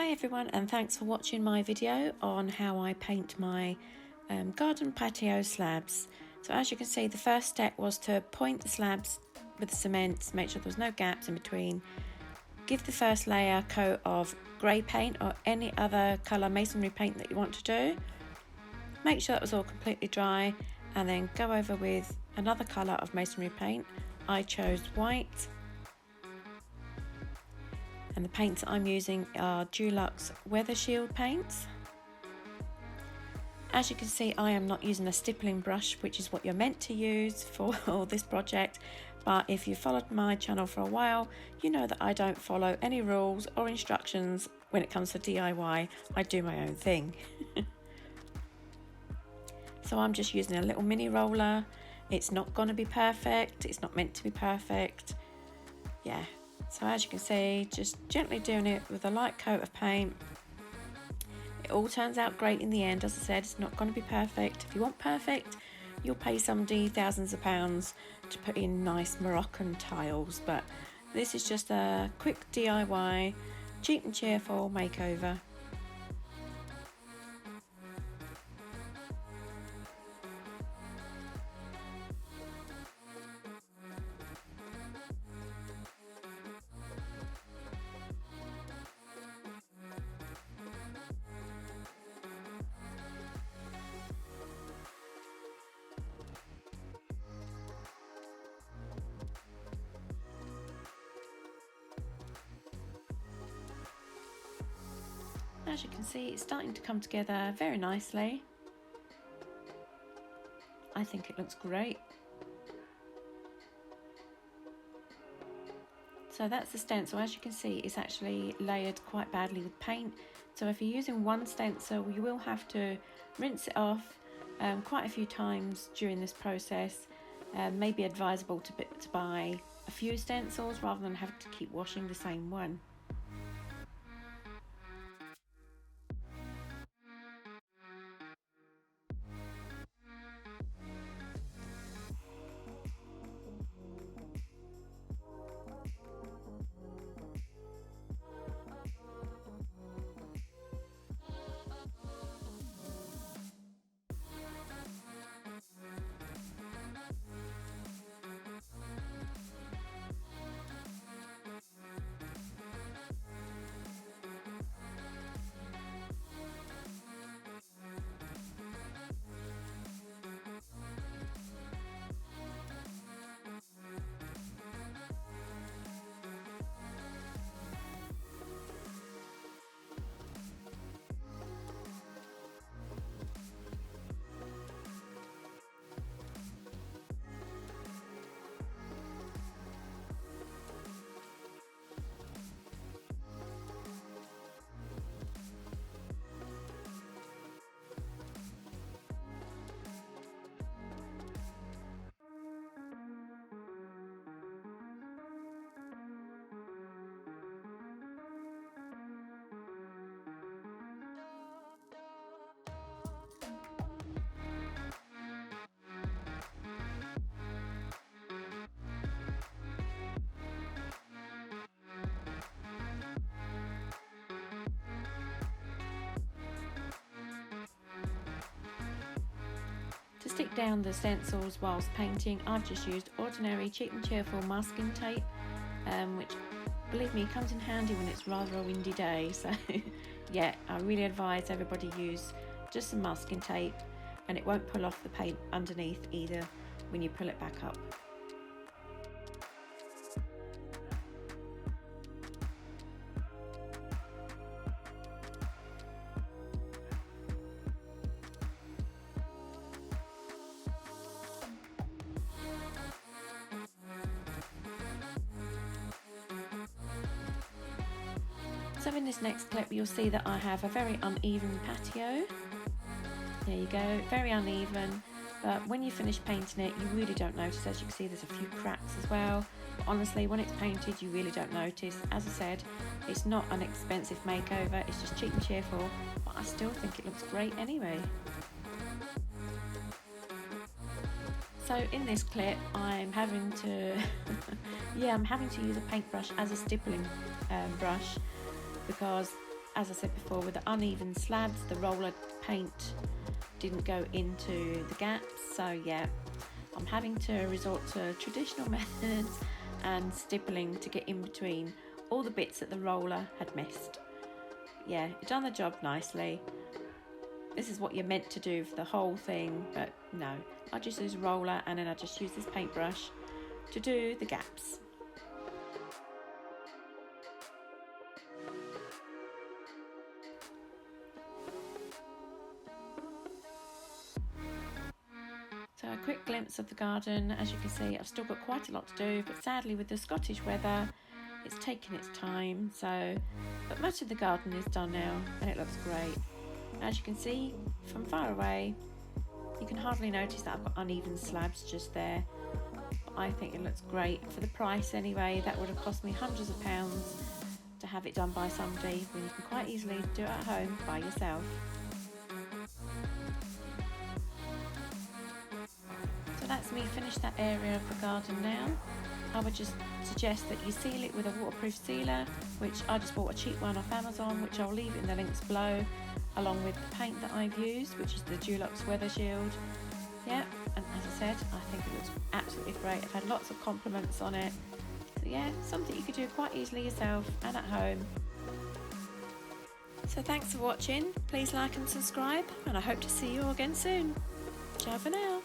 Hi everyone, and thanks for watching my video on how I paint my garden patio slabs. So as you can see, the first step was to point the slabs with the cement, make sure there was no gaps in between, give the first layer a coat of grey paint or any other colour masonry paint that you want to do, make sure that was all completely dry, and then go over with another colour of masonry paint. I chose white. And the paints I'm using are Dulux Weather Shield paints. As you can see, I am not using a stippling brush, which is what you're meant to use for this project. But if you followed my channel for a while, you know that I don't follow any rules or instructions when it comes to DIY. I do my own thing. So I'm just using a little mini roller. It's not going to be perfect. It's not meant to be perfect. Yeah. So as you can see, just gently doing it with a light coat of paint. It all turns out great in the end. As I said, it's not going to be perfect. If you want perfect, you'll pay somebody thousands of pounds to put in nice Moroccan tiles. But this is just a quick DIY, cheap and cheerful makeover. As you can see, it's starting to come together very nicely. I think it looks great. So that's the stencil. As you can see, it's actually layered quite badly with paint. So if you're using one stencil, you will have to rinse it off quite a few times during this process. May be advisable to buy a few stencils rather than have to keep washing the same one. To stick down the stencils whilst painting, I've just used ordinary cheap and cheerful masking tape, which, believe me, comes in handy when it's rather a windy day. So yeah, I really advise everybody use just some masking tape, and it won't pull off the paint underneath either when you pull it back up. So in this next clip, you'll see that I have a very uneven patio. There you go, very uneven, but when you finish painting it, you really don't notice. As you can see, there's a few cracks as well. But honestly, when it's painted, you really don't notice. As I said, it's not an expensive makeover, it's just cheap and cheerful, but I still think it looks great anyway. So in this clip, I'm having to, I'm having to use a paintbrush as a stippling brush, because as I said before, with the uneven slabs, the roller paint didn't go into the gaps, so yeah, I'm having to resort to traditional methods and stippling to get in between all the bits that the roller had missed. Yeah, you've done the job nicely. This is what you're meant to do for the whole thing, but no, I just use a roller and then I just use this paintbrush to do the gaps. So a quick glimpse of the garden. As you can see, I've still got quite a lot to do, but sadly with the Scottish weather, it's taken its time. But much of the garden is done now and it looks great. As you can see from far away, you can hardly notice that I've got uneven slabs just there. But I think it looks great for the price anyway. That would have cost me hundreds of pounds to have it done by somebody when you can quite easily do it at home by yourself. So that's me finished that area of the garden now. I would just suggest that you seal it with a waterproof sealer, which I just bought a cheap one off Amazon, which I'll leave in the links below, along with the paint that I've used, which is the Dulux Weather Shield. Yeah, and as I said, I think it looks absolutely great. I've had lots of compliments on it. So yeah, something you could do quite easily yourself and at home. So thanks for watching. Please like and subscribe, and I hope to see you all again soon. Ciao for now.